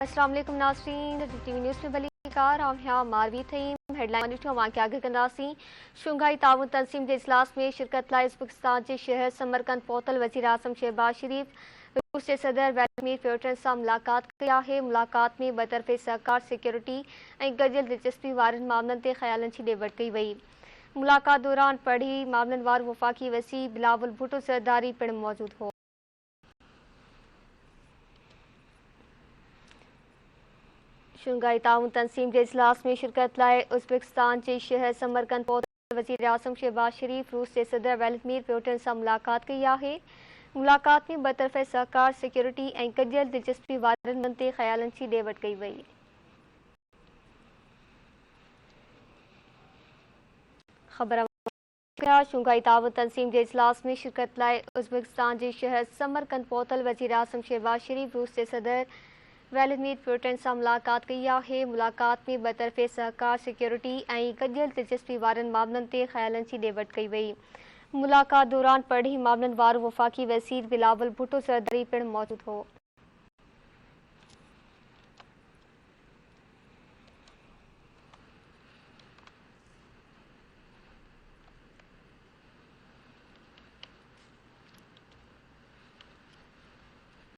अस्सलाम वालेकुम नाज़रीन, टीवी न्यूज़ में बलीकार मारवी थी हेडलाइन के आगे कंदासी शंघाई ताउन तंजीम के इजलास में शिरकत लाइ उज़्बेकिस्तान के शहर समरकंद पहुतल वज़ीर आज़म शहबाज शरीफ रूस के सदर व्लादिमीर पुतिन से मुलाकात कई है। मुलाकात में बतरफ़े सहकार सिक्योरिटी और गडियल दिलचस्पी वारनि मामलन ते ख़यालन जी ॾेवट कई वई। मुलाकात दौरान पढ़ी मामलन वारो वफ़ाक़ी वज़ीर बिलावल भुट्टो ज़रदारी पिण मौजूद हो। शंघाई ताउन तंजीम के इजलास में शिरकत लाइ उज़्बेकिस्तान के शहर समरकंद पहुतल वज़ीर आज़म शहबाज शरीफ रूस के सदर व्लादिमीर पुतिन से मुलाकात कई है। मुलाकात में बतरफ़े सहकार सिक्योरिटी और गडियल दिलचस्पी वारनि मामलन ते ख़यालन जी ॾेवट कई वई। ख़बर शंघाई ताउन तंजीम के इजलास में शिरकत लाइ उज़्बेकिस्तान के शहर समरकंद पहुतल वज़ीर आज़म शहबाज शरीफ रूस के सदर व्लादिमीर पुतिन से मुलाकात कई है। मुलाकात में बतरफ़े सहकार सिक्योरिटी और गडियल दिलचस्पी वारनि मामलन ते ख़यालन जी ॾेवट कई वई। मुलाकात दौरान पढ़ी मामलन वारो वफ़ाक़ी वज़ीर बिलावल भुट्टो ज़रदारी पिण मौजूद हो।